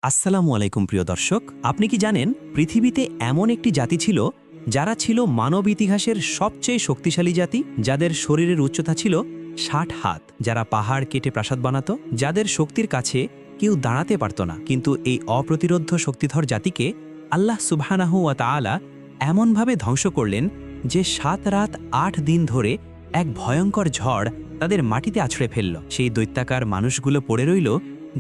আসসালামু আলাইকুম প্রিয় দর্শক, আপনি কি জানেন পৃথিবীতে এমন একটি জাতি ছিল যারা ছিল মানব ইতিহাসের সবচেয়ে শক্তিশালী জাতি, যাদের শরীরের উচ্চতা ছিল ৬০ হাত, যারা পাহাড় কেটে প্রাসাদ বানাতো, যাদের শক্তির কাছে কেউ দাঁড়াতে পারত না। কিন্তু এই অপ্রতিরোধ্য শক্তিধর জাতিকে আল্লাহ সুবহানাহু ওয়া তাআলা এমনভাবে ধ্বংস করলেন যে ৭ রাত ৮ দিন ধরে এক ভয়ঙ্কর ঝড় তাদের মাটিতে আছড়ে ফেলল। সেই দৈত্যাকার মানুষগুলো পড়ে রইল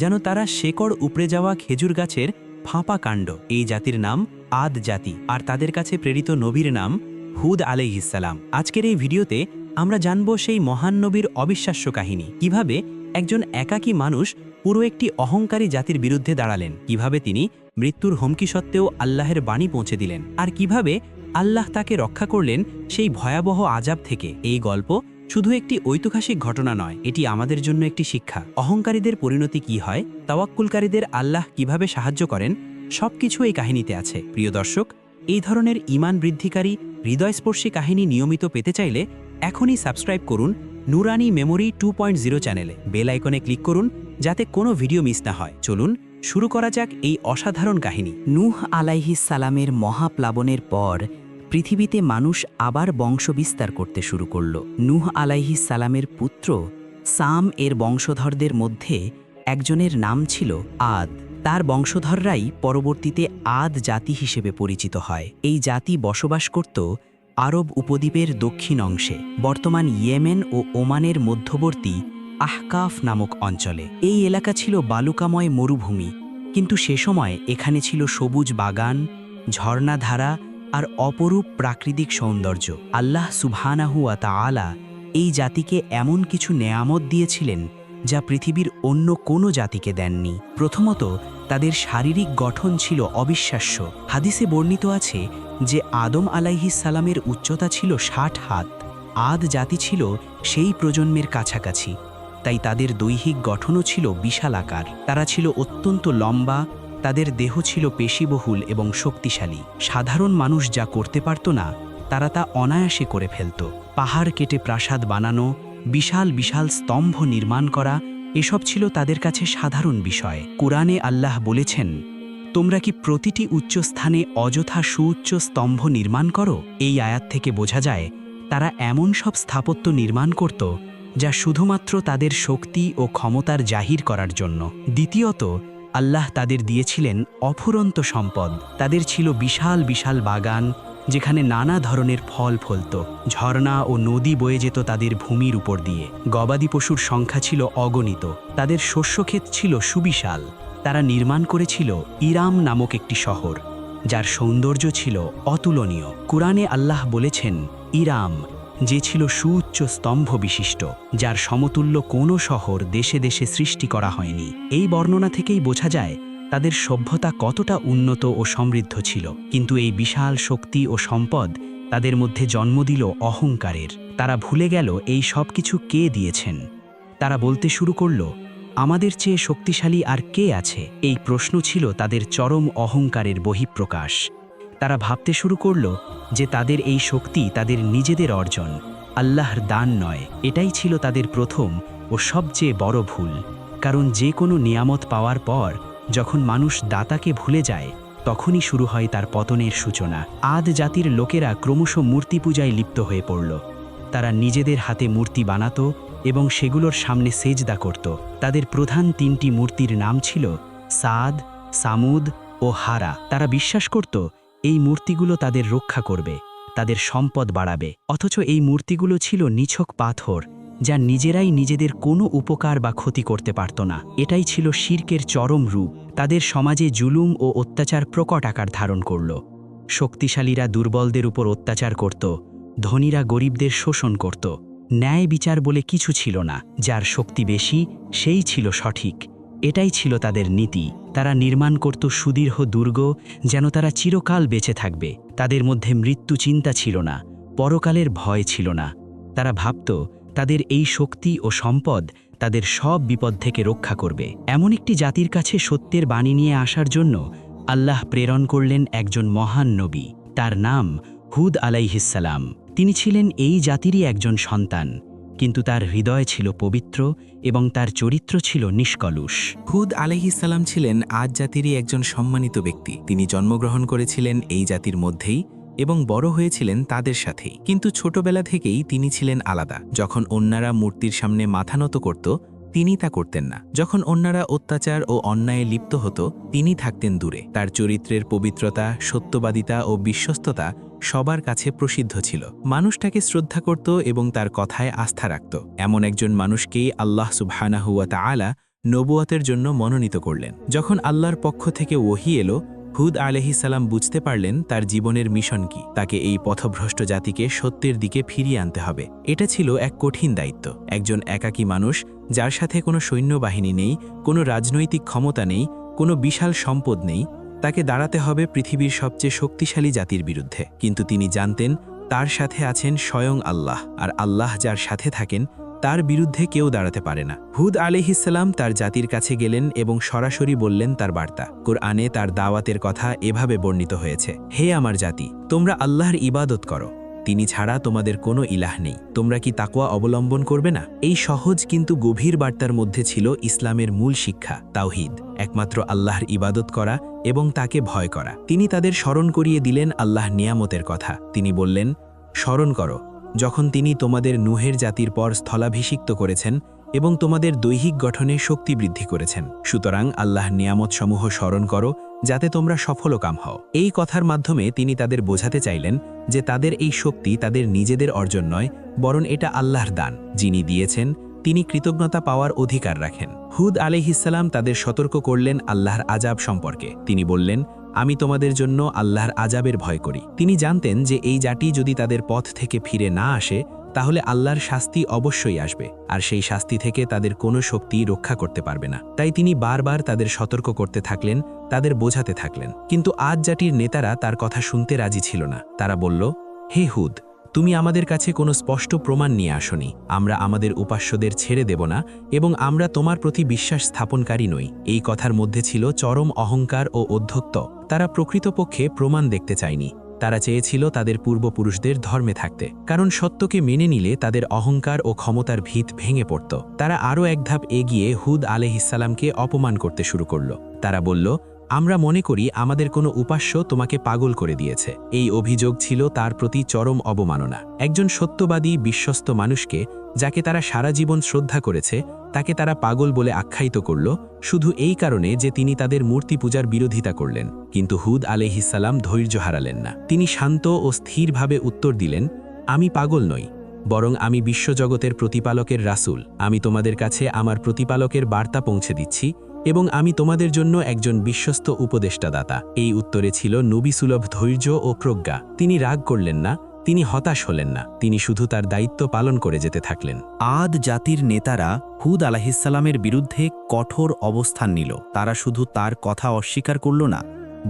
যেন তারা শেকড় উপড়ে যাওয়া খেজুর গাছের ফাঁপা কাণ্ড। এই জাতির নাম আদ জাতি, আর তাদের কাছে প্রেরিত নবীর নাম হুদ আলাইহিসসালাম। আজকের এই ভিডিওতে আমরা জানব সেই মহান নবীর অবিশ্বাস্য কাহিনী, কিভাবে একজন একাকী মানুষ পুরো একটি অহংকারী জাতির বিরুদ্ধে দাঁড়ালেন, কিভাবে তিনি মৃত্যুর হুমকি সত্ত্বেও আল্লাহের বাণী পৌঁছে দিলেন, আর কিভাবে আল্লাহ তাকে রক্ষা করলেন সেই ভয়াবহ আযাব থেকে। এই গল্প শুধু একটি ঐতিহাসিক ঘটনা নয়, এটি আমাদের জন্য একটি শিক্ষা। অহংকারীদের পরিণতি কি হয়, তাওয়াক্কুলকারীদের আল্লাহ কিভাবে সাহায্য করেন, সবকিছু এই কাহিনীতে আছে। প্রিয় দর্শক, এই ধরনের ঈমান বৃদ্ধিকারী হৃদয়স্পর্শী কাহিনী নিয়মিত পেতে চাইলে এখনই সাবস্ক্রাইব করুন নুরানি মেমোরি 2.0 চ্যানেলে। বেল আইকনে ক্লিক করুন যাতে কোনো ভিডিও মিস না হয়। চলুন শুরু করা যাক এই অসাধারণ কাহিনী। নূহ আলাইহিস সালামের মহাপ্লাবনের পর পৃথিবীতে মানুষ আবার বংশবিস্তার করতে শুরু করল। নূহ আলাইহিস সালামের পুত্র সাম এর বংশধরদের মধ্যে একজনের নাম ছিল আদ। তার বংশধররাই পরবর্তীতে আদ জাতি হিসেবে পরিচিত হয়। এই জাতি বসবাস করত আরব উপদ্বীপের দক্ষিণ অংশে, বর্তমান ইয়েমেন ও ওমানের মধ্যবর্তী আহকাফ নামক অঞ্চলে। এই এলাকা ছিল বালুকাময় মরুভূমি, কিন্তু সে সময় এখানে ছিল সবুজ বাগান, ঝর্ণাধারা আর অপরূপ প্রাকৃতিক সৌন্দর্য। আল্লাহ সুবহানাহু ওয়া তাআলা এই জাতিকে এমন কিছু নেয়ামত দিয়েছিলেন যা পৃথিবীর অন্য কোনো জাতিকে দেননি। প্রথমত, তাদের শারীরিক গঠন ছিল অবিশ্বাস্য। হাদিসে বর্ণিত আছে যে আদম আলাইহিস সালামের উচ্চতা ছিল ৬০ হাত। আদ জাতি ছিল সেই প্রজন্মের কাছাকাছি, তাই তাদের দৈহিক গঠনও ছিল বিশালাকার। তারা ছিল অত্যন্ত লম্বা, তাদের দেহ ছিল পেশিবহুল এবং শক্তিশালী। সাধারণ মানুষ যা করতে পারত না, তারা তা অনায়াসে করে ফেলত। পাহাড় কেটে প্রাসাদ বানানো, বিশাল বিশাল স্তম্ভ নির্মাণ করা, এসব ছিল তাদের কাছে সাধারণ বিষয়। কোরআনে আল্লাহ বলেছেন, তোমরা কি প্রতিটি উচ্চ স্থানে অযথা সুউচ্চ স্তম্ভ নির্মাণ করো? এই আয়াত থেকে বোঝা যায় তারা এমন সব স্থাপত্য নির্মাণ করত যা শুধুমাত্র তাদের শক্তি ও ক্ষমতার জাহির করার জন্য। দ্বিতীয়ত, আল্লাহ তাদের দিয়েছিলেন অফুরন্ত সম্পদ। তাদের ছিল বিশাল বিশাল বাগান, যেখানে নানা ধরনের ফল ফলত। ঝর্ণা ও নদী বয়ে যেত তাদের ভূমির উপর দিয়ে। গবাদি পশুর সংখ্যা ছিল অগণিত। তাদের শস্যক্ষেত ছিল সুবিশাল। তারা নির্মাণ করেছিল ইরাম নামক একটি শহর, যার সৌন্দর্য ছিল অতুলনীয়। কুরআনে আল্লাহ বলেছেন, ইরাম, যে ছিল সুউচ্চ স্তম্ভ বিশিষ্ট, যার সমতুল্য কোনো শহর দেশে দেশে সৃষ্টি করা হয়নি। এই বর্ণনা থেকেই বোঝা যায় তাদের সভ্যতা কতটা উন্নত ও সমৃদ্ধ ছিল। কিন্তু এই বিশাল শক্তি ও সম্পদ তাদের মধ্যে জন্ম দিল অহংকারের। তারা ভুলে গেল এই সব কিছু কে দিয়েছেন। তারা বলতে শুরু করল, আমাদের চেয়ে শক্তিশালী আর কে আছে? এই প্রশ্ন ছিল তাদের চরম অহংকারের বহিঃপ্রকাশ। তারা ভাবতে শুরু করল যে তাদের এই শক্তি তাদের নিজেদের অর্জন, আল্লাহর দান নয়। এটাই ছিল তাদের প্রথম ও সবচেয়ে বড় ভুল। কারণ যে কোনো নিয়ামত পাওয়ার পর যখন মানুষ দাতাকে ভুলে যায়, তখনই শুরু হয় তার পতনের সূচনা। আদ জাতির লোকেরা ক্রমশ মূর্তি পূজায় লিপ্ত হয়ে পড়ল। তারা নিজেদের হাতে মূর্তি বানাত এবং সেগুলোর সামনে সেজদা করত। তাদের প্রধান ৩টি মূর্তির নাম ছিল সাদ, সামুদ ও হারা। তারা বিশ্বাস করত এই মূর্তিগুলো তাদের রক্ষা করবে, তাদের সম্পদ বাড়াবে। অথচ এই মূর্তিগুলো ছিল নিছক পাথর, যা নিজেরাই নিজেদের কোনো উপকার বা ক্ষতি করতে পারত না। এটাই ছিল শিরকের চরম রূপ। তাদের সমাজে জুলুম ও অত্যাচার প্রকট আকার ধারণ করল। শক্তিশালীরা দুর্বলদের উপর অত্যাচার করত, ধনীরা গরিবদের শোষণ করত। ন্যায় বিচার বলে কিছু ছিল না। যার শক্তি বেশি সেই ছিল সঠিক, এটাই ছিল তাদের নীতি। তারা নির্মাণ করত সুদীর্ঘ দুর্গ, যেন তারা চিরকাল বেঁচে থাকবে। তাদের মধ্যে মৃত্যু চিন্তা ছিল না, পরকালের ভয় ছিল না। তারা ভাবত তাদের এই শক্তি ও সম্পদ তাদের সব বিপদ থেকে রক্ষা করবে। এমন একটি জাতির কাছে সত্যের বাণী নিয়ে আসার জন্য আল্লাহ প্রেরণ করলেন একজন মহান নবী। তার নাম হুদ আলাইহিস সালাম। তিনি ছিলেন এই জাতিরই একজন সন্তান, কিন্তু তার হৃদয় ছিল পবিত্র এবং তার চরিত্র ছিল নিষ্কলুষ। হুদ আলাইহিসসালাম ছিলেন আদ জাতিরই একজন সম্মানিত ব্যক্তি। তিনি জন্মগ্রহণ করেছিলেন এই জাতির মধ্যেই এবং বড় হয়েছিলেন তাদের সাথেই। কিন্তু ছোটবেলা থেকেই তিনি ছিলেন আলাদা। যখন অন্যরা মূর্তির সামনে মাথা নত করত, তিনি তা করতেন না। যখন অন্যরা অত্যাচার ও অন্যায়ে লিপ্ত হতো, তিনি থাকতেন দূরে। তার চরিত্রের পবিত্রতা, সত্যবাদিতা ও বিশ্বস্ততা সবার কাছে প্রসিদ্ধ ছিল। মানুষ তাকে শ্রদ্ধা করত এবং তার কথায় আস্থা রাখত। এমন একজন মানুষকেই আল্লাহ সুবহানাহু ওয়া তাআলা নবুয়তের জন্য মনোনীত করলেন। যখন আল্লাহর পক্ষ থেকে ওহী এলো, হুদ আলাইহিসসালাম বুঝতে পারলেন তার জীবনের মিশন কি। তাকে এই পথভ্রষ্ট জাতিকে সত্যের দিকে ফিরিয়ে আনতে হবে। এটা ছিল এক কঠিন দায়িত্ব। একজন একাকী মানুষ, যার সাথে কোনো সৈন্যবাহিনী নেই, কোনো রাজনৈতিক ক্ষমতা নেই, কোনো বিশাল সম্পদ নেই, তাকে দাঁড়াতে হবে পৃথিবীর সবচেয়ে শক্তিশালী জাতির বিরুদ্ধে। কিন্তু তিনি জানতেন তার সাথে আছেন স্বয়ং আল্লাহ, আর আল্লাহ যার সাথে থাকেন তার বিরুদ্ধে কেউ দাঁড়াতে পারে না। হুদ আলাইহিসসালাম তার জাতির কাছে গেলেন এবং সরাসরি বললেন তার বার্তা। কুরআনে তার দাওয়াতের কথা এভাবে বর্ণিত হয়েছে: হে আমার জাতি, তোমরা আল্লাহর ইবাদত করো, তিনি ছাড়া তোমাদের কোনো ইলাহ নেই। তোমরা কি তাকওয়া অবলম্বন করবে না? এই সহজ কিন্তু গভীর বার্তার মধ্যে ছিল ইসলামের মূল শিক্ষা, তাওহীদ, একমাত্র আল্লাহর ইবাদত করা এবং তাকে ভয় করা। তিনি তাদের স্মরণ করিয়ে দিলেন আল্লাহ নিয়ামতের কথা। তিনি বললেন, স্মরণ করো যখন তিনি তোমাদের নূহের জাতির পর স্থলাভিষিক্ত করেছেন এবং তোমাদের দৈহিক গঠনে শক্তি বৃদ্ধি করেছেন। সুতরাং আল্লাহ নিয়ামতসমূহ স্মরণ করো যাতে তোমরা সফলকাম হও। এই কথার মাধ্যমে তিনি তাদের বোঝাতে চাইলেন যে তাদের এই শক্তি তাদের নিজেদের অর্জন নয়, বরং এটা আল্লাহর দান। যিনি দিয়েছেন তিনি কৃতজ্ঞতা পাওয়ার অধিকার রাখেন। হুদ আলাইহিসসালাম তাদের সতর্ক করলেন আল্লাহর আযাব সম্পর্কে। তিনি বললেন, আমি তোমাদের জন্য আল্লাহর আযাবের ভয় করি। তিনি জানতেন যে এই জাতি যদি তাদের পথ থেকে ফিরে না আসে, তাহলে আল্লাহর শাস্তি অবশ্যই আসবে, আর সেই শাস্তি থেকে তাদের কোনো শক্তি রক্ষা করতে পারবে না। তাই তিনি বারবার তাদের সতর্ক করতে থাকলেন, তাদের বোঝাতে থাকলেন। কিন্তু আদ জাতির নেতারা তার কথা শুনতে রাজি ছিল না। তারা বলল, হে হুদ, তুমি আমাদের কাছে কোনো স্পষ্ট প্রমাণ নিয়ে আসনি। আমরা আমাদের উপাস্যদের ছেড়ে দেব না এবং আমরা তোমার প্রতি বিশ্বাস স্থাপনকারী নই। এই কথার মধ্যে ছিল চরম অহংকার ও অধ্যত্ব। তারা প্রকৃতপক্ষে প্রমাণ দেখতে চায়নি। তারা চেয়েছিল তাদের পূর্বপুরুষদের ধর্মে থাকতে, কারণ সত্যকে মেনে নিলে তাদের অহংকার ও ক্ষমতার ভিত ভেঙে পড়ত। তারা আরও এক ধাপ এগিয়ে হুদ আলাইহিসসালামকে অপমান করতে শুরু করল। তারা বলল, আমরা মনে করি আমাদের কোনো উপাস্য তোমাকে পাগল করে দিয়েছে। এই অভিযোগ ছিল তার প্রতি চরম অবমাননা। একজন সত্যবাদী, বিশ্বস্ত মানুষকে, যাকে তারা সারা জীবন শ্রদ্ধা করেছে, তাকে তারা পাগল বলে আখ্যায়িত করল শুধু এই কারণে যে তিনি তাদের মূর্তি পূজার বিরোধিতা করলেন। কিন্তু হুদ আলাইহিসসালাম ধৈর্য হারালেন না। তিনি শান্ত ও স্থিরভাবে উত্তর দিলেন, আমি পাগল নই, বরং আমি বিশ্বজগতের প্রতিপালকের রাসূল। আমি তোমাদের কাছে আমার প্রতিপালকের বার্তা পৌঁছে দিচ্ছি এবং আমি তোমাদের জন্য একজন বিশ্বস্ত উপদেষ্টাদাতা। এই উত্তরে ছিল নবীসুলভ ধৈর্য ও প্রজ্ঞা। তিনি রাগ করলেন না, তিনি হতাশ হলেন না, তিনি শুধু তার দায়িত্ব পালন করে যেতে থাকলেন। আদ জাতির নেতারা হুদ আলাইহিসসালামের বিরুদ্ধে কঠোর অবস্থান নিল। তারা শুধু তার কথা অস্বীকার করল না,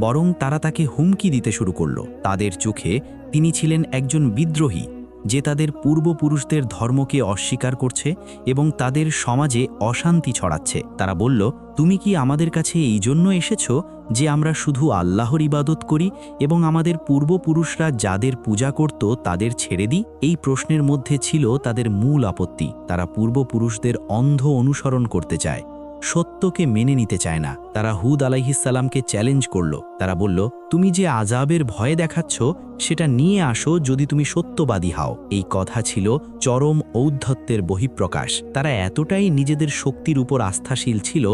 বরং তারা তাকে হুমকি দিতে শুরু করল। তাদের চোখে তিনি ছিলেন একজন বিদ্রোহী, যে তাদের পূর্বপুরুষদের ধর্মকে অস্বীকার করছে এবং তাদের সমাজে অশান্তি ছড়াচ্ছে। তারা বলল, তুমি কি আমাদের কাছে এই জন্য এসেছো যে আমরা শুধু আল্লাহর ইবাদত করি এবং আমাদের পূর্বপুরুষরা যাদের পূজা করত তাদের ছেড়ে দিই? এই প্রশ্নের মধ্যে ছিল তাদের মূল আপত্তি। তারা পূর্বপুরুষদের অন্ধ অনুসরণ করতে চায়, সত্যকে মেনে নিতে চায় না। তারা হুদ আলাইহিসসালামকে চ্যালেঞ্জ করল। তারা বলল, তুমি যে আযাবের ভয় দেখাচ্ছ সেটা নিয়ে আসো যদি তুমি সত্যবাদী হও। এই কথা ছিল চরম ঔদ্ধত্যের বহিঃপ্রকাশ। তারা এতটাই নিজেদের শক্তির উপর আস্থাশীল ছিল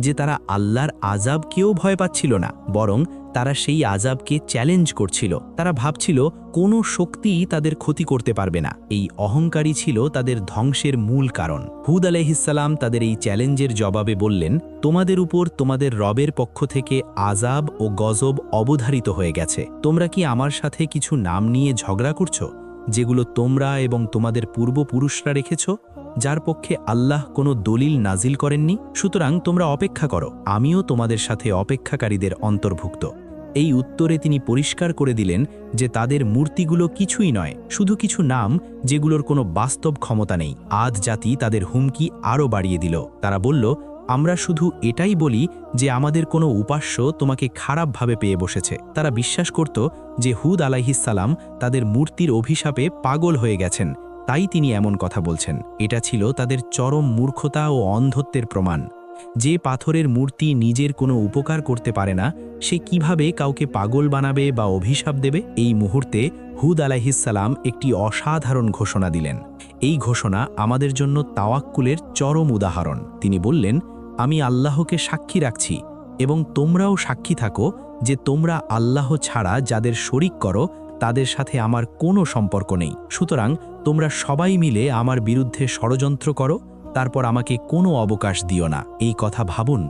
যে তারা আল্লাহর আযাবকেও ভয় পাচ্ছিল না, বরং তারা সেই আযাবকে চ্যালেঞ্জ করছিল। তারা ভাবছিল কোনো শক্তিই তাদের ক্ষতি করতে পারবে না। এই অহংকারী ছিল তাদের ধ্বংসের মূল কারণ। হুদ আলাইহিসসালাম তাদের এই চ্যালেঞ্জের জবাবে বললেন, তোমাদের উপর তোমাদের রবের পক্ষ থেকে আযাব ও গজব অবধারিত হয়ে গেছে। তোমরা কি আমার সাথে কিছু নাম নিয়ে ঝগড়া করছো, যেগুলো তোমরা এবং তোমাদের পূর্বপুরুষরা রেখেছ, যার পক্ষে আল্লাহ কোনো দলিল নাজিল করেননি? সুতরাং তোমরা অপেক্ষা করো, আমিও তোমাদের সাথে অপেক্ষাকারীদের অন্তর্ভুক্ত। এই উত্তরে তিনি পরিষ্কার করে দিলেন যে তাদের মূর্তিগুলো কিছুই নয়, শুধু কিছু নাম যেগুলোর কোনো বাস্তব ক্ষমতা নেই। আদ জাতি তাদের হুমকি আরও বাড়িয়ে দিল। তারা বলল, আমরা শুধু এটাই বলি যে আমাদের কোনো উপাস্য তোমাকে খারাপভাবে পেয়ে বসেছে। তারা বিশ্বাস করত যে হুদ আলাইহিসসালাম তাদের মূর্তির অভিশাপে পাগল হয়ে গেছেন, তাই তিনি এমন কথা বলছেন। এটা ছিল তাদের চরম মূর্খতা ও অন্ধত্বের প্রমাণ। যে পাথরের মূর্তি নিজের কোনো উপকার করতে পারে না, সে কিভাবে কাউকে পাগল বানাবে বা অভিশাপ দেবে? এই মুহূর্তে হুদ আলাইহিসসালাম একটি অসাধারণ ঘোষণা দিলেন। এই ঘোষণা আমাদের জন্য তাওয়াক্কুলের চরম উদাহরণ। তিনি বললেন, আমি আল্লাহকে সাক্ষী রাখছি এবং তোমরাও সাক্ষী থাকো যে তোমরা আল্লাহ ছাড়া যাদের শরিক করো তাদের সাথে আমার কোনো সম্পর্ক নেই। সুতরাং তোমরা সবাই মিলে আমার বিরুদ্ধে ষড়যন্ত্র করো, তারপর আমাকে কোনো অবকাশ দিও না। এই কথা ভাবুন,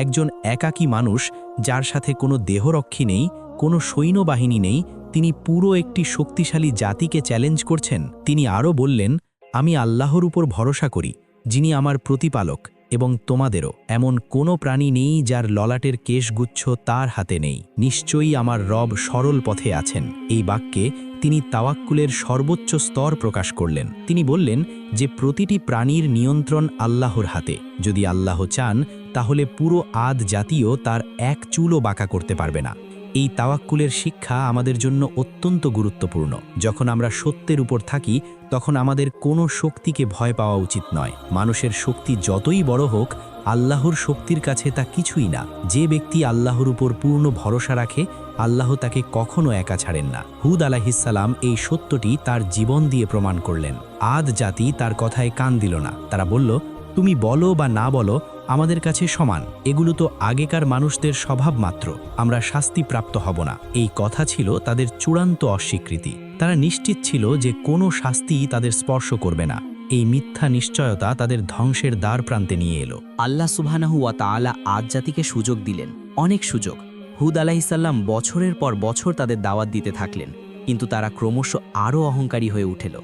একজন একাকী মানুষ যার সাথে কোনো দেহরক্ষী নেই, কোনো সৈন্যবাহিনী নেই, তিনি পুরো একটি শক্তিশালী জাতিকে চ্যালেঞ্জ করছেন। তিনি আরও বললেন, আমি আল্লাহর উপর ভরসা করি, যিনি আমার প্রতিপালক, এবং তোমাদেরও। এমন কোনো প্রাণী নেই যার ললাটের কেশগুচ্ছ তার হাতে নেই। নিশ্চয়ই আমার রব সরল পথে আছেন। এই বাক্যে তিনি তাওয়াক্কুলের সর্বোচ্চ স্তর প্রকাশ করলেন। তিনি বললেন যে প্রতিটি প্রাণীর নিয়ন্ত্রণ আল্লাহর হাতে। যদি আল্লাহ চান তাহলে পুরো আদ জাতীয় তার এক চুলও বাঁকা করতে পারবে না। এই তাওয়াক্কুলের শিক্ষা আমাদের জন্য অত্যন্ত গুরুত্বপূর্ণ। যখন আমরা সত্যের উপর থাকি তখন আমাদের কোনো শক্তিকে ভয় পাওয়া উচিত নয়। মানুষের শক্তি যতই বড় হোক, আল্লাহর শক্তির কাছে তা কিছুই না। যে ব্যক্তি আল্লাহর উপর পূর্ণ ভরসা রাখে, আল্লাহ তাকে কখনো একা ছাড়েন না। হুদ আলাইহিসসালাম এই সত্যটি তার জীবন দিয়ে প্রমাণ করলেন। আদ জাতি তার কথায় কান দিল না। তারা বলল, তুমি বলো বা না বলো, আমাদের কাছে সমান। এগুলো তো আগেকার মানুষদের স্বভাব মাত্র, আমরা শাস্তিপ্রাপ্ত হব না। এই কথা ছিল তাদের চূড়ান্ত অস্বীকৃতি। তারা নিশ্চিত ছিল যে কোনো শাস্তি তাদের স্পর্শ করবে না। এই মিথ্যা নিশ্চয়তা তাদের ধ্বংসের দ্বার প্রান্তে নিয়ে এলো। আল্লাহ সুবহানাহু ওয়া তাআলা আদ জাতিকে সুযোগ দিলেন, অনেক সুযোগ। হুদ আলাইহিসসালাম বছরের পর বছর তাদের দাওয়াত দিতে থাকলেন, কিন্তু তারা ক্রমশ আরও অহংকারী হয়ে উঠল।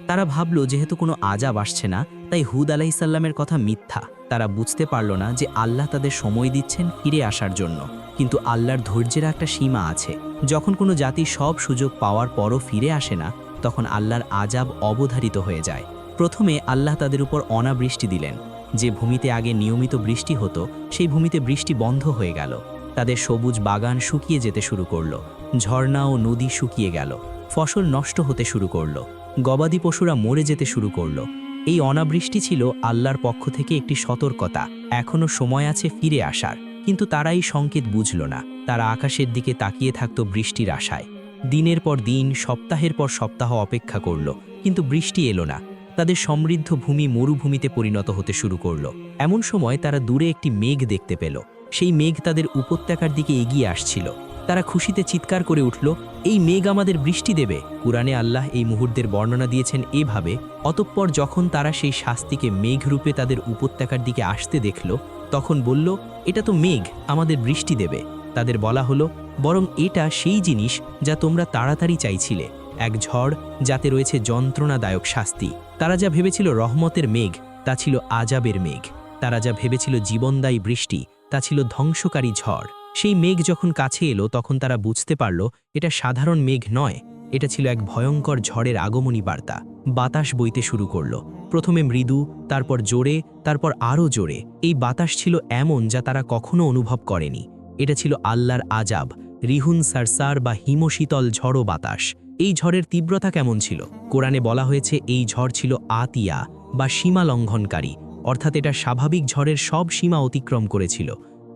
তারা ভাবল যেহেতু কোনো আযাব আসছে না, তাই হুদ আলাইহিসসালামের কথা মিথ্যা। তারা বুঝতে পারল না যে আল্লাহ তাদের সময় দিচ্ছেন ফিরে আসার জন্য। কিন্তু আল্লাহর ধৈর্যের একটা সীমা আছে। যখন কোনো জাতি সব সুযোগ পাওয়ার পরও ফিরে আসে না, তখন আল্লাহর আযাব অবধারিত হয়ে যায়। প্রথমে আল্লাহ তাদের উপর অনাবৃষ্টি দিলেন। যে ভূমিতে আগে নিয়মিত বৃষ্টি হতো, সেই ভূমিতে বৃষ্টি বন্ধ হয়ে গেল। তাদের সবুজ বাগান শুকিয়ে যেতে শুরু করলো। ঝর্ণা ও নদী শুকিয়ে গেল। ফসল নষ্ট হতে শুরু করলো। গবাদি পশুরা মরে যেতে শুরু করলো। এই অনাবৃষ্টি ছিল আল্লাহর পক্ষ থেকে একটি সতর্কতা। এখনও সময় আছে ফিরে আসার। কিন্তু তারা এই সংকেত বুঝল না। তারা আকাশের দিকে তাকিয়ে থাকত বৃষ্টির আশায়। দিনের পর দিন, সপ্তাহের পর সপ্তাহ অপেক্ষা করল, কিন্তু বৃষ্টি এলো না। তাদের সমৃদ্ধ ভূমি মরুভূমিতে পরিণত হতে শুরু করল। এমন সময় তারা দূরে একটি মেঘ দেখতে পেল। সেই মেঘ তাদের উপত্যকার দিকে এগিয়ে আসছিল। তারা খুশিতে চিৎকার করে উঠল, এই মেঘ আমাদের বৃষ্টি দেবে। কুরআনে আল্লাহ এই মুহূর্তের বর্ণনা দিয়েছেন এভাবে, অতঃপর যখন তারা সেই শাস্তিকে মেঘরূপে তাদের উপত্যকার দিকে আসতে দেখল, তখন বলল, এটা তো মেঘ, আমাদের বৃষ্টি দেবে। তাদের বলা হলো, বরং এটা সেই জিনিস যা তোমরা তাড়াতাড়ি চাইছিলে, এক ঝড় যাতে রয়েছে যন্ত্রণাদায়ক শাস্তি। তারা যা ভেবেছিল রহমতের মেঘ, তা ছিল আযাবের মেঘ। তারা যা ভেবেছিল জীবনদায়ী বৃষ্টি, তা ছিল ধ্বংসকারী ঝড়। সেই মেঘ যখন কাছে এলো, তখন তারা বুঝতে পারল এটা সাধারণ মেঘ নয়, এটা ছিল এক ভয়ঙ্কর ঝড়ের আগমনী বার্তা। বাতাস বইতে শুরু করলো, প্রথমে মৃদু, তারপর জোরে, তারপর আরও জোরে। এই বাতাস ছিল এমন যা তারা কখনো অনুভব করেনি। এটা ছিল আল্লাহর আযাব, রিহুন সারসার বা হিমশীতল ঝড়ো বাতাস। এই ঝড়ের তীব্রতা কেমন ছিল? কোরআনে বলা হয়েছে এই ঝড় ছিল আতিয়া বা সীমা লঙ্ঘনকারী, অর্থাৎ এটা স্বাভাবিক ঝড়ের সব সীমা অতিক্রম করেছিল।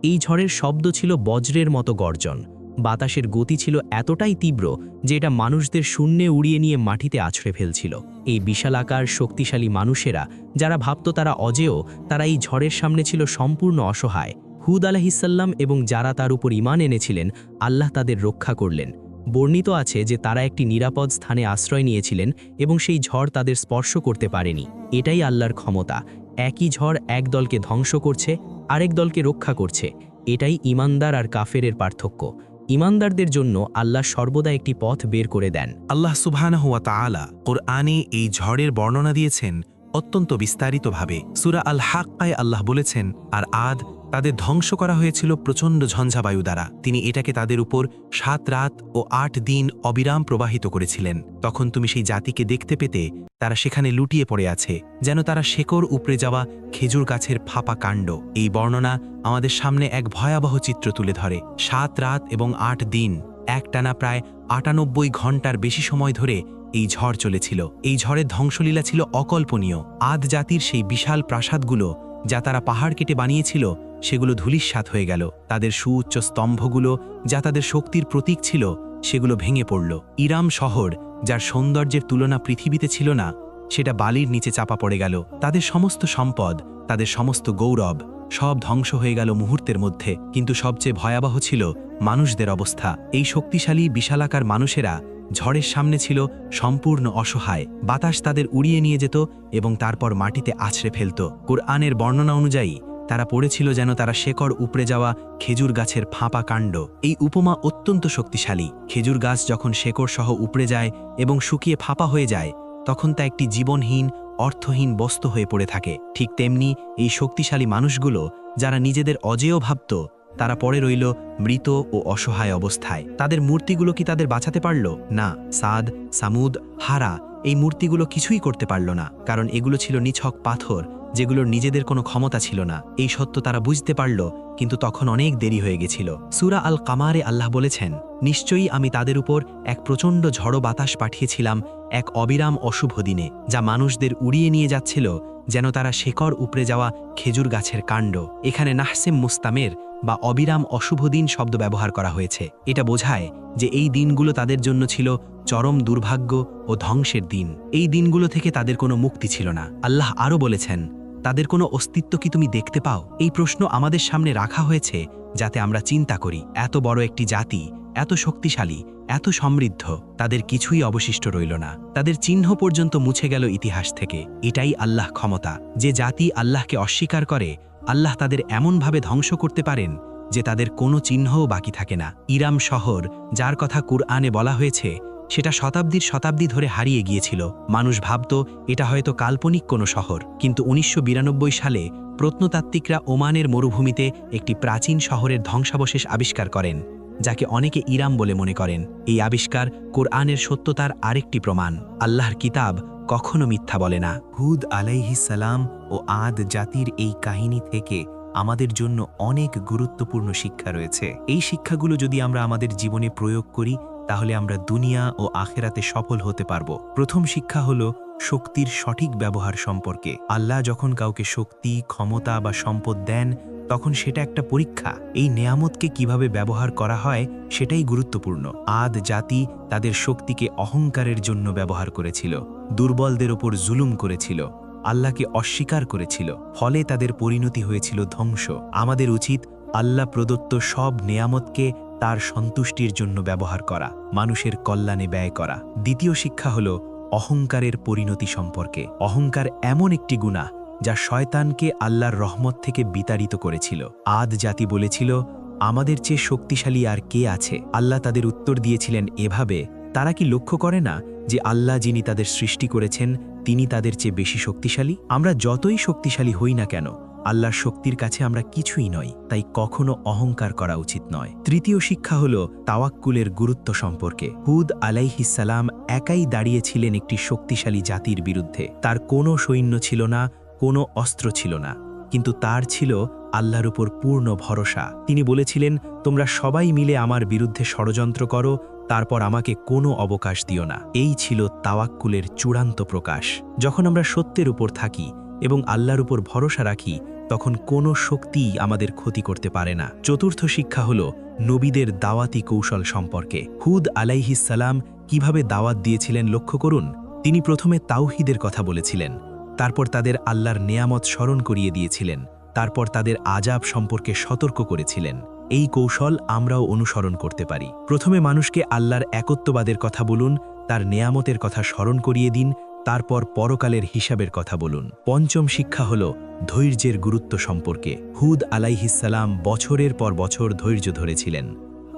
এই ঝড়ের শব্দ ছিল বজ্রের মতো গর্জন। বাতাসের গতি ছিল এতটাই তীব্র যে এটা মানুষদের শূন্যে উড়িয়ে নিয়ে মাটিতে আছড়ে ফেলছিল। এই বিশালাকার শক্তিশালী মানুষেরা যারা ভাবত তারা অজেয়, তারা এই ঝড়ের সামনে ছিল সম্পূর্ণ অসহায়। হুদ আলাইহিসসালাম এবং যারা তার উপর ঈমান এনেছিলেন, আল্লাহ তাদের রক্ষা করলেন। বর্ণিত আছে যে তারা একটি নিরাপদ স্থানে আশ্রয় নিয়েছিলেন এবং সেই ঝড় তাদের স্পর্শ করতে পারেনি। এটাই আল্লাহর ক্ষমতা। একই ঝড় এক দলকে ধ্বংস করছে, আরেক দলকে রক্ষা করছে। এটাই ঈমানদার আর কাফেরের পার্থক্য। ঈমানদারদের জন্য আল্লাহ সর্বদা একটি পথ বের করে দেন। আল্লাহ সুবহানাহু ওয়া তাআলা কোরআনে এই ঝড়ের বর্ণনা দিয়েছেন অত্যন্ত বিস্তারিতভাবে। সূরা আল হাক্কায় আল্লাহ বলেছেন, আর আদ তাদের ধ্বংস করা হয়েছিল প্রচণ্ড ঝঞ্ঝাবায়ু দ্বারা। তিনি এটাকে তাদের উপর 7 রাত ও 8 দিন অবিরাম প্রবাহিত করেছিলেন। তখন তুমি সেই জাতিকে দেখতে পেতে তারা সেখানে লুটিয়ে পড়ে আছে, যেন তারা শেকড় উপড়ে যাওয়া খেজুর গাছের ফাঁপা কাণ্ড। এই বর্ণনা আমাদের সামনে এক ভয়াবহ চিত্র তুলে ধরে। 7 রাত এবং 8 দিন একটানা প্রায় ৯৮ ঘন্টার বেশি সময় ধরে এই ঝড় চলেছিল। এই ঝড়ের ধ্বংসলীলা ছিল অকল্পনীয়। আদ জাতির সেই বিশাল প্রাসাদগুলো যা তারা পাহাড় কেটে বানিয়েছিল সেগুলো ধূলিসাৎ হয়ে গেল। তাদের সুউচ্চ স্তম্ভগুলো যা তাদের শক্তির প্রতীক ছিল সেগুলো ভেঙে পড়ল। ইরাম শহর যার সৌন্দর্যের তুলনা পৃথিবীতে ছিল না, সেটা বালির নিচে চাপা পড়ে গেল। তাদের সমস্ত সম্পদ, তাদের সমস্ত গৌরব সব ধ্বংস হয়ে গেল মুহূর্তের মধ্যে। কিন্তু সবচেয়ে ভয়াবহ ছিল মানুষদের অবস্থা। এই শক্তিশালী বিশালাকার মানুষেরা ঝড়ের সামনে ছিল সম্পূর্ণ অসহায়। বাতাস তাদের উড়িয়ে নিয়ে যেত এবং তারপর মাটিতে আছড়ে ফেলত। কুরআনের বর্ণনা অনুযায়ী তারা পড়েছিল যেন তারা শেকড় উপড়ে যাওয়া খেজুর গাছের ফাঁপা কাণ্ড। এই উপমা অত্যন্ত শক্তিশালী। খেজুর গাছ যখন শেকড় সহ উপড়ে যায় এবং শুকিয়ে ফাঁপা হয়ে যায়, তখন তা একটি জীবনহীন, অর্থহীন বস্তু হয়ে পড়ে থাকে। ঠিক তেমনি এই শক্তিশালী মানুষগুলো যারা নিজেদের অজেয় ভাবত, তারা পড়ে রইল মৃত ও অসহায় অবস্থায়। তাদের মূর্তিগুলো কি তাদের বাঁচাতে পারল? না। সাদ, সামুদ, হারা এই মূর্তিগুলো কিছুই করতে পারল না, কারণ এগুলো ছিল নিছক পাথর যেগুলোর নিজেদের কোনো ক্ষমতা ছিল না। এই সত্য তারা বুঝতে পারল, কিন্তু তখন অনেক দেরি হয়ে গেছিল। সূরা আল কামারে আল্লাহ বলেছেন, নিশ্চয়ই আমি তাদের উপর এক প্রচণ্ড ঝড়ো বাতাস পাঠিয়েছিলাম এক অবিরাম অশুভ দিনে, যা মানুষদের উড়িয়ে নিয়ে যাচ্ছিল যেন তারা শেকড় উপড়ে যাওয়া খেজুর গাছের কাণ্ড। এখানে নাহসেম মুস্তামের বা অবিরাম অশুভ দিন শব্দ ব্যবহার করা হয়েছে। এটা বোঝায় যে এই দিনগুলো তাদের জন্য ছিল চরম দুর্ভাগ্য ও ধ্বংসের দিন। এই দিনগুলো থেকে তাদের কোনো মুক্তি ছিল না। আল্লাহ আরও বলেছেন, তাদের কোনো অস্তিত্ব কি তুমি দেখতে পাও? এই প্রশ্ন আমাদের সামনে রাখা হয়েছে যাতে আমরা চিন্তা করি, এত বড় একটি জাতি, এত শক্তিশালী, এত সমৃদ্ধ, তাদের কিছুই অবশিষ্ট রইল না। তাদের চিহ্ন পর্যন্ত মুছে গেল ইতিহাস থেকে। এটাই আল্লাহ ক্ষমতা। যে জাতি আল্লাহকে অস্বীকার করে, আল্লাহ তাদের এমনভাবে ধ্বংস করতে পারেন যে তাদের কোনো চিহ্নও বাকি থাকে না। ইরাম শহর, যার কথা কুরআনে বলা হয়েছে, সেটা শতাব্দীর শতাব্দী ধরে হারিয়ে গিয়েছিল। মানুষ ভাবত এটা হয়তো কাল্পনিক কোনো শহর, কিন্তু ১৯৯২ সালে প্রত্নতাত্ত্বিকরা ওমানের মরুভূমিতে একটি প্রাচীন শহরের ধ্বংসাবশেষ আবিষ্কার করেন, যাকে অনেকে ইরাম বলে মনে করেন। এই আবিষ্কার কোরআনের সত্যতার আরেকটি প্রমাণ। আল্লাহর কিতাব কখনো মিথ্যা বলে না। হুদ আলাইহিস সালাম ও আদ জাতির এই কাহিনী থেকে আমাদের জন্য অনেক গুরুত্বপূর্ণ শিক্ষা রয়েছে। এই শিক্ষাগুলো যদি আমরা আমাদের জীবনে প্রয়োগ করি, তাহলে আমরা দুনিয়া ও আখেরাতে সফল হতে পারব। প্রথম শিক্ষা হলো শক্তির সঠিক ব্যবহার সম্পর্কে। আল্লাহ যখন কাউকে শক্তি, ক্ষমতা বা সম্পদ দেন, তখন সেটা একটা পরীক্ষা। এই নেয়ামতকে কিভাবে ব্যবহার করা হয় সেটাই গুরুত্বপূর্ণ। আদ জাতি তাদের শক্তিকে অহংকারের জন্য ব্যবহার করেছিল, দুর্বলদের ওপর জুলুম করেছিল, আল্লাহকে অস্বীকার করেছিল। ফলে তাদের পরিণতি হয়েছিল ধ্বংস। আমাদের উচিত আল্লাহ প্রদত্ত সব নেয়ামতকে তার সন্তুষ্টির জন্য ব্যবহার করা, মানুষের কল্যাণে ব্যয় করা। দ্বিতীয় শিক্ষা হল অহংকারের পরিণতি সম্পর্কে। অহংকার এমন একটি গুনাহ যা শয়তানকে আল্লাহর রহমত থেকে বিতাড়িত করেছিল। আদ জাতি বলেছিল, আমাদের চেয়ে শক্তিশালী আর কে আছে? আল্লাহ তাদের উত্তর দিয়েছিলেন এভাবে, তারা কি লক্ষ্য করে না যে আল্লাহ যিনি তাদের সৃষ্টি করেছেন তিনি তাদের চেয়ে বেশি শক্তিশালী? আমরা যতই শক্তিশালী হই না কেন, আল্লাহর শক্তির কাছে আমরা কিছুই নই। তাই কখনো অহংকার করা উচিত নয়। তৃতীয় শিক্ষা হল তাওয়াক্কুলের গুরুত্ব সম্পর্কে। হুদ আলাইহিস সালাম একাই দাঁড়িয়েছিলেন একটি শক্তিশালী জাতির বিরুদ্ধে। তার কোনো সৈন্য ছিল না, কোনো অস্ত্র ছিল না, কিন্তু তার ছিল আল্লাহর উপর পূর্ণ ভরসা। তিনি বলেছিলেন, তোমরা সবাই মিলে আমার বিরুদ্ধে ষড়যন্ত্র করো, তারপর আমাকে কোনো অবকাশ দিও না। এই ছিল তাওয়াক্কুলের চূড়ান্ত প্রকাশ। যখন আমরা সত্যের উপর থাকি এবং আল্লাহর উপর ভরসা রাখি, তখন কোনো শক্তিই আমাদের ক্ষতি করতে পারে না। চতুর্থ শিক্ষা হল নবীদের দাওয়াতি কৌশল সম্পর্কে। হুদ আলাইহিস সালাম কিভাবে দাওয়াত দিয়েছিলেন লক্ষ্য করুন। তিনি প্রথমে তাওহীদের কথা বলেছিলেন, তারপর তাদের আল্লাহর নেয়ামত স্মরণ করিয়ে দিয়েছিলেন, তারপর তাদের আযাব সম্পর্কে সতর্ক করেছিলেন। এই কৌশল আমরাও অনুসরণ করতে পারি। প্রথমে মানুষকে আল্লাহর একত্ববাদের কথা বলুন, তার নেয়ামতের কথা স্মরণ করিয়ে দিন, তারপর পরকালের হিসাবের কথা বলুন। পঞ্চম শিক্ষা হল ধৈর্যের গুরুত্ব সম্পর্কে। হুদ আলাইহিস সালাম বছরের পর বছর ধৈর্য ধরেছিলেন।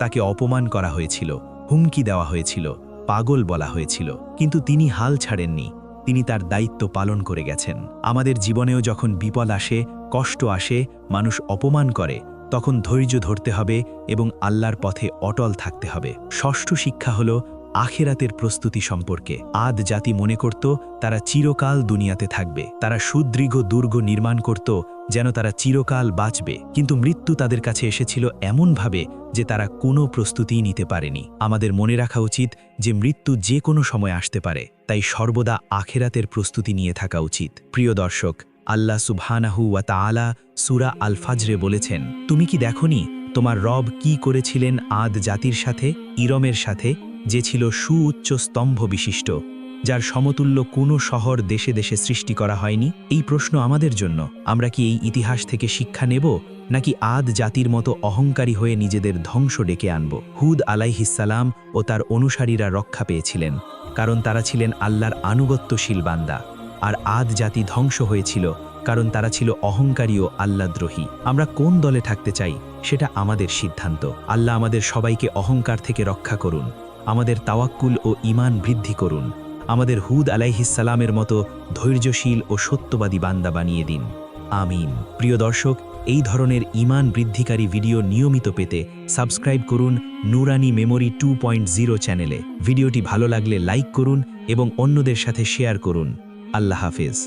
তাকে অপমান করা হয়েছিল, হুমকি দেওয়া হয়েছিল, পাগল বলা হয়েছিল, কিন্তু তিনি হাল ছাড়েননি। তিনি তার দায়িত্ব পালন করে গেছেন। আমাদের জীবনেও যখন বিপদ আসে, কষ্ট আসে, মানুষ অপমান করে, তখন ধৈর্য ধরতে হবে এবং আল্লাহর পথে অটল থাকতে হবে। ষষ্ঠ শিক্ষা হল আখেরাতের প্রস্তুতি সম্পর্কে। আদ জাতি মনে করত তারা চিরকাল দুনিয়াতে থাকবে, তারা সুদৃঢ় দুর্গ নির্মাণ করত যেন তারা চিরকাল বাঁচবে, কিন্তু মৃত্যু তাদের কাছে এসেছিল এমনভাবে যে তারা কোনো প্রস্তুতিই নিতে পারেনি। আমাদের মনে রাখা উচিত যে মৃত্যু যে কোনো সময় আসতে পারে, তাই সর্বদা আখেরাতের প্রস্তুতি নিয়ে থাকা উচিত। প্রিয় দর্শক, আল্লাহ সুবহানাহু ওয়া তাআলা সূরা আল ফাজরে বলেছেন, তুমি কি দেখনি তোমার রব কি করেছিলেন আদ জাতির সাথে, ইরমের সাথে, যে ছিল সুউচ্চ স্তম্ভ বিশিষ্ট, যার সমতুল্য কোনো শহর দেশে দেশে সৃষ্টি করা হয়নি? এই প্রশ্ন আমাদের জন্য। আমরা কি এই ইতিহাস থেকে শিক্ষা নেব, নাকি আদ জাতির মতো অহংকারী হয়ে নিজেদের ধ্বংস ডেকে আনব? হুদ আলাইহিসসালাম ও তার অনুসারীরা রক্ষা পেয়েছিলেন, কারণ তারা ছিলেন আল্লাহর আনুগত্যশীল বান্দা। আর আদ জাতি ধ্বংস হয়েছিল কারণ তারা ছিল অহংকারী ও আল্লাহদ্রোহী। আমরা কোন দলে থাকতে চাই সেটা আমাদের সিদ্ধান্ত। আল্লাহ আমাদের সবাইকে অহংকার থেকে রক্ষা করুন, আমাদের তাওয়াক্কুল ও ঈমান বৃদ্ধি করুন, আমাদের হুদ আলাইহিসসালামের মতো ধৈর্যশীল ও সত্যবাদী বান্দা বানিয়ে দিন। আমিন। প্রিয় দর্শক, এই ধরনের ঈমান বৃদ্ধিকারী ভিডিও নিয়মিত পেতে সাবস্ক্রাইব করুন নুরানি মেমোরি 2.0 চ্যানেলে। ভিডিওটি ভালো লাগলে লাইক করুন এবং অন্যদের সাথে শেয়ার করুন। আল্লাহ হাফেজ।